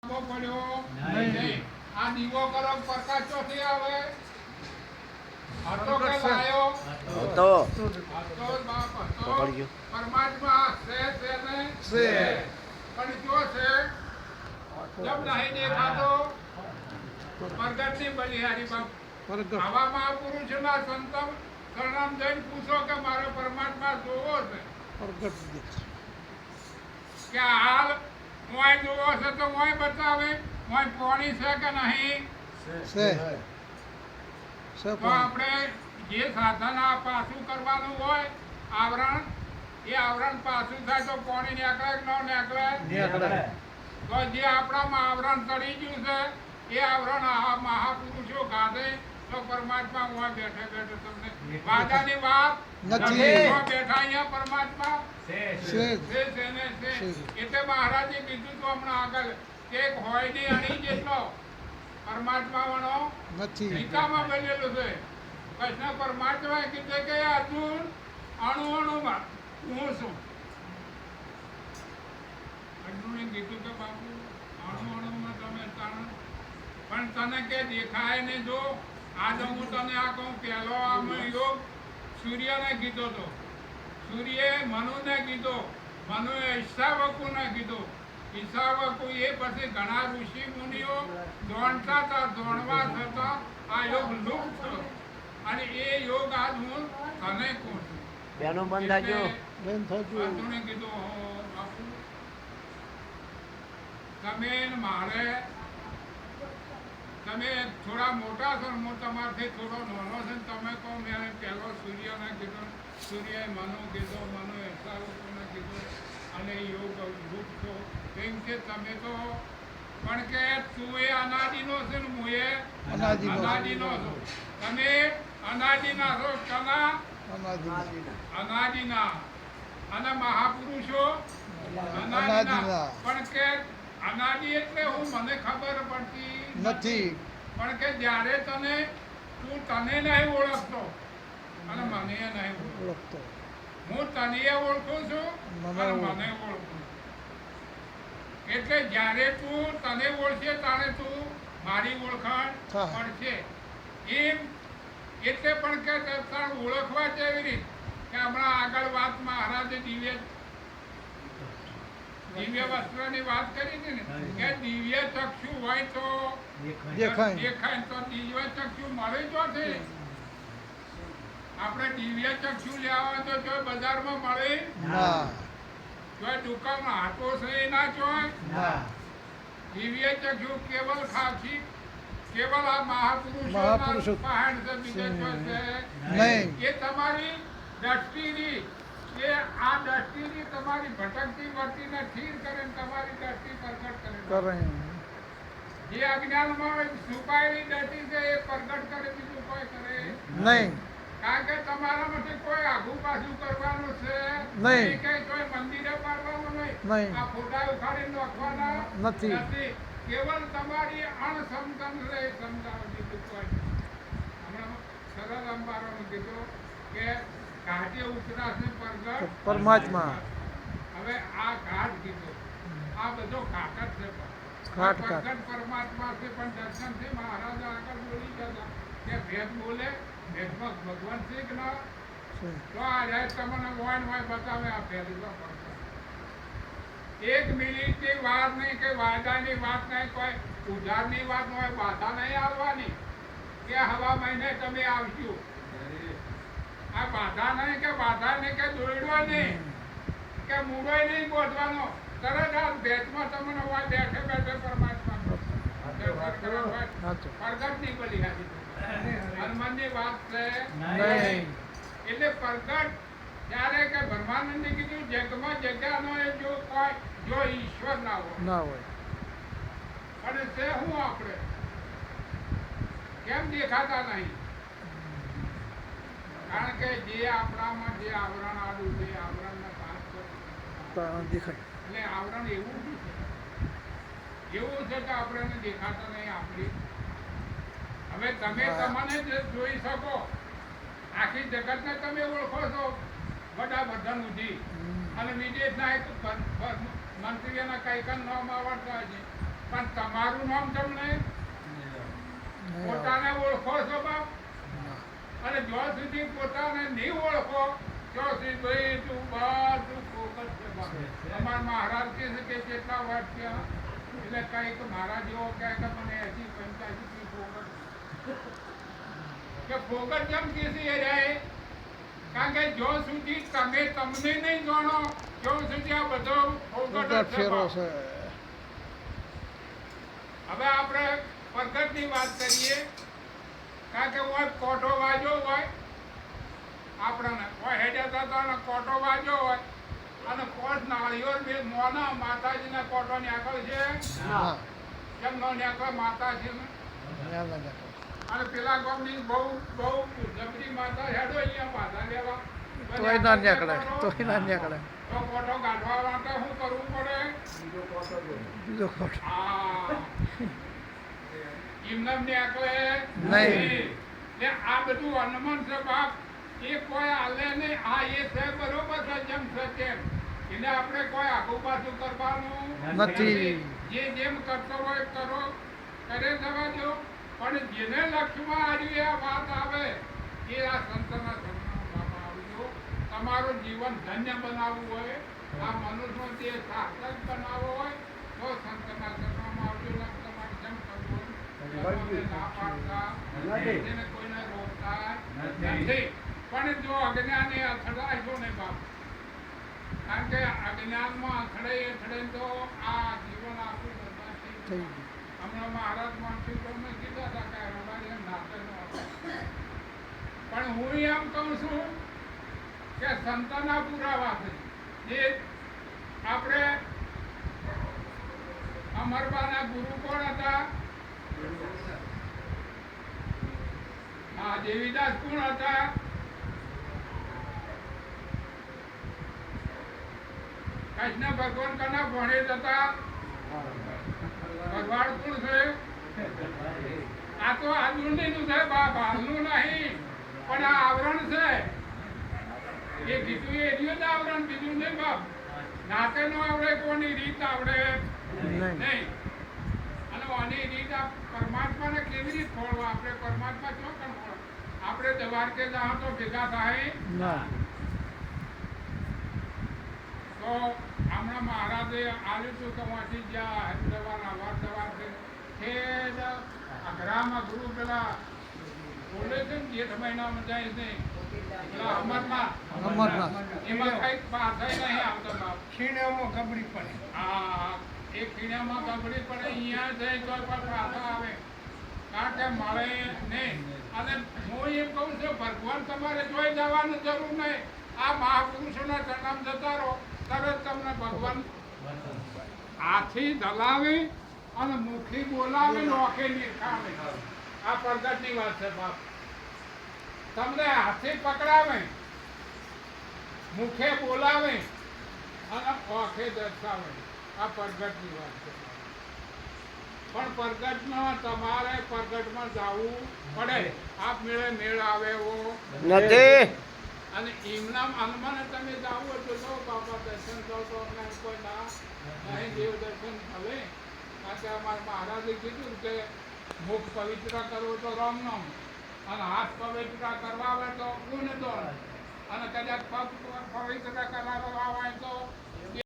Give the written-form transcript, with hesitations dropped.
પડ્યો નહીં. આ દીવો કરો પ્રકાશ ચોથી આવે હતો કે લાયો હતો હતો બાપ હતો પકડી ગયો. પરમાત્મા છે ને છે. પણ જો છે જબ નહીં દેખાતો પ્રગટની બલિહારી બાપ આવા મહાપુરુષોના સંતમ શરણામ જઈને પૂછો કે મારો પરમાત્મા જોવો છે કે હાલ મોય જોવો છે તો મોય બતાવે મોય પાણી છે કે નહીં તો આપણે જે સાધન આ પાછું કરવાનું હોય આવરણ એ આવરણ પાછું થાય તો પાણી નીકળે કે ન નીકળે તો જે આપણામાં આવરણ ચડી ગયું છે એ આવરણ આ મહાપુરુષો ગાધે તો પરમાત્મા મોય બેઠે બેઠે તમને વાદાની વાત નથી. બેઠા અહીંયા પરમાત્મા એટલે મહારાજે કીધું તો હમણાં આગળ કે એક હોય ની અણી જેટલો પરમાત્મા વણો નથી. ગીતામાં બનેલું છે કૃષ્ણ પરમાત્મા કીધું કે અર્જુન અણુ અણુમાં હું છું અર્જુને કીધું કે બાપુ અણુ અણુમાં તમે તાણ પણ તને કે દેખાય ને જો આજે હું તને આ કહું પહેલો આમાં યોગ સૂર્યને કીધો તો સૂર્યે મનુને કીધો મનુએ ઈશાવકુને કીધો ઈશાવકુ એ પછી ઘણા ઋષિ મુનિઓ દોડતા હતા દોડવા થતા આ યોગ લુપ્ત થયો અને એ યોગ આજ હું તને કહું છું બેનો બંધ થાજો. અર્જુને કીધું હો બાપુ તમે ને મારે તમે થોડા મોટા છો ને હું તમારથી થોડો નાનો છે ને તમે કહો મેં પહેલો સૂર્યને કીધો સૂર્યએ મનુ કીધો મનુ ઈશાવકોને કીધો અને યોગ રૂપ છો કેમ કે તમે તો પણ કે તું એ અનાદિનો છે ને હું એ અનાદિનો છું તમે અનાદિના છો કના અનાદિના અને મહાપુરુષો અનાદિના પણ કે અનાદિ એટલે હું મને ખબર પડતી નથી. પણ કે જ્યારે તને તું તને નહીં ઓળખતો અને મને નહીં ઓળખતો હું તને ઓળખું છું અને મને ઓળખું એટલે જ્યારે તું તને ઓળખે ત્યારે તું મારી ઓળખાણ પડશે એમ એટલે પણ કે તાર ઓળખવા કેવી રીત કે હમણાં આગળ વાત મહારાજે દિવ્ય વસ્ત્રની વાત કરી હતી ને કે દિવ્ય ચક્ષુ હોય તો દેખાય તો દિવ્ય ચક્ષુ મળે તો છે આપણે દિવ્ય ચક્ષુ લેવા હોય તો જો બજારમાં મળે જો દુકાનમાં હાથો છે ના જોય દિવ્ય ચક્ષુ કેવલ ખાસી કેવલ આ મહાપુરુષો પહાડ છે બીજે કોઈ છે નહીં. એ તમારી દ્રષ્ટિની એ આ દ્રષ્ટિની તમારી ભટકતી વર્તીને સ્થિર કરે તમારી દ્રષ્ટિ પ્રગટ કરે જે અજ્ઞાનમાં છુપાયેલી દ્રષ્ટિ છે એ પ્રગટ કરે બીજું કોઈ કરે નહીં. કારણ કે તમારામાંથી કોઈ આઘું પાછું કરવાનું છે નહીં. કે કોઈ મંદિરે પાડવાનું નહીં નહીં. આ ફોટા ઉખાડીને નાખવાના નથી. કેવલ તમારી અણસમજણ રહે સમજાવો બીજું કોઈ હમણાં સરળ અંબારોનું કીધું કે ઘાટે ઉતરાશે પ્રગટ પરમાત્મા. હવે આ ઘાટ કીધો આ બધો ઘાટ જ છે ઘાટ. પ્રગટ પરમાત્મા છે પણ દર્શન છે મહારાજા આગળ બોલી ગયા કે ભેદ બોલે ભેદમાં ભગવાન છે કે ના તો આ જાય તમને વોઈન હોય બતાવે આ ભેદ એક મિનિટની વાત નહીં કે વાયદાની વાત નહીં કોઈ ઉધારની વાત હોય બાધા નહીં આવવાની કે હવા મહિને તમે આવશો આ બાધા નહીં કે દોડ્યો નહીં કે મૂળો નહીં ગોઠવાનો તરત આ ભેટમાં તમને હોય બેઠે બેઠે પરમાત્મા પ્રગટની બલિહારી હનુમાનની વાત છે એટલે પ્રગટ ત્યારે કે બ્રહ્માનંદે કીધું જગમાં જગ્યાનો એ જો કોઈ જો ઈશ્વર ના હોય અને તે હું આપણે કેમ દેખાતા નહીં કારણ કે જે આપણામાં જે આવરણ આડું છે આવરણને પાસ દેખાય. એટલે આવરણ એવું છે કે આપણે દેખાતા નહીં આપણી હવે તમે તમને જ જોઈ શકો આખી જગતને તમે ઓળખો છો વડાપ્રધાન સુધી અને વિદેશના એક મંત્રીઓના કઈ નામ આવડતા છે પણ તમારું નામ તમને નહીં આવે. પોતાને ઓળખો છો બાપ? ના. અને જ્યાં સુધી પોતાને નહીં ઓળખો ત્યાં સુધી ભાઈ તું બધું ફોકસ છે બાપ. અમારા મહારાજ કહે છે કે કેટલા વર્ષ થયા? એટલે કંઈક મારા જેવો કહે કે મને 80-85 થી ફોકસ કે ફોકસ કેમ કે છે એ રહે? કારણ કે જ્યાં સુધી તમે તમને નહીં જાણો ત્યાં સુધી આ બધો ફોકસ જ બધા છે ફેરો બાપ. છે. હવે આપણે પ્રગટની વાત કરીએ. કારણ કે હોય કોઠો વાગ્યો હોય આપણને હોય હેડ્યા હતા અને કોઠો વાગ્યો હોય અને કોટ નાળિયેર બે મોના માતાજીના કોઠોની આગળ છે ના. કેમ નો નેકળે માતાજીને ના, ના, ના. અને પેલા ગામની બહુ બહુ જબરી માતા હેડો અહીંયા બાધા લેવા તોય ના નીકળે. તોય ના નીકળે. તો કોઠો કાઢવા માટે શું કરવું પડે? બીજો ખોટો. આ એમને નીકળે નહીં. ને આ બધું અનુમાન છે બાપ. એ કોઈ હાલે નહીં. આ એ છે બરોબર છે જેમ છે તેમ. એને આપણે કોઈ આગુ પાછું કરવાનું નથી. જે જેમ કરતો હોય કરો કરે જવા દો. પણ જેને લક્ષ્યમાં આવી આ વાત આવે એ આ સંતના શરણમાં આવજો. તમારું જીવન ધન્ય બનાવવું હોય આ મનુષ્યનો જે સાર્થક બનાવવો હોય તો સંતના શરણમાં આવજો. તમારે જેમ કરવું હોય એમ ના પાડતા એને કોઈને રોકતા નથી. પણ જો અજ્ઞાને અથડાશો ને બાપ, કારણ કે અજ્ઞાનમાં અથડે તો આ જીવન આપણું બરબાદ થઈ થઈ જાય. હમણાં મહારાજ માનસિંહ તમને કીધા હતા કે રબારી એમ નાતે ન હતો. પણ હું એમ કહું છું કે સંતના પુરાવા છે. જે આપણે અમરબાના ગુરુ કોણ હતા? હા, દેવીદાસ કોણ હતા? કૃષ્ણ ભગવાન કના ભણે હતા? ભગવાન કોણ છે? આ તો આદુરનું છે બાપ, હાલનું નહીં. પણ આ આવરણ છે. એ કીધું એ રહ્યું જ આવરણ, બીજું નહીં બાપ. નાતે નો આવડે કોની રીત આવડે નહીં. નહીં. અને આની રીત આ પરમાત્માને કેવી રીત ખોળવા? આપણે પરમાત્મા ક્યાં કણ ખોળ? આપણે દ્વારકે જાઓ તો ભેગા થાય ના. તો હમણાં મહારાજે આવ્યું હતું કે વાંચી ગયા હરિદ્વાર અવારનવાર અઘરામાં ગુરુ પેલા બોલે છે ને જેઠ મહિનામાં જાય છે પેલા અમરનાથ અમરનાથ. એમાં કઈક પાછળ નહીં આવતો બાપ. ખીણામાં ગબડી પડે. હા, એ ખીણામાં ગબડી પડે અહીંયા જાય તો પણ પાછા આવે. કારણ કે મળે નહીં. અને હું એમ કહું છું ભગવાન તમારે જોઈ જવાની જરૂર નહીં. આ મહાપુરુષોના ચરણામ જતા રહો તરત તમને ભગવાન હાથી દલાવી અને મુખી બોલાવી નોખે નિરખાવે. આ પ્રગટની વાત છે બાપ. તમને હાથી પકડાવે, મુખે બોલાવે અને ઓખે દર્શાવે. આ પ્રગટની વાત છે. પણ પ્રગટમાં તમારે પ્રગટમાં જવું પડે. આપ મેળે મેળ આવે એવો નથી. અને એમના અનુમાને તમે જાઓ હોય તો જાઓ બાપા દર્શન કરો તો અમને કોઈ ના નહીં દેવ દર્શન ભલે. કારણ કે અમારા મહારાજે કીધું કે મુખ પવિત્ર કરવું તો રામ નામ અને હાથ પવિત્ર કરવા આવે તો ગુણ દોડ અને કદાચ પગ પવિત્ર કરવા હોય તો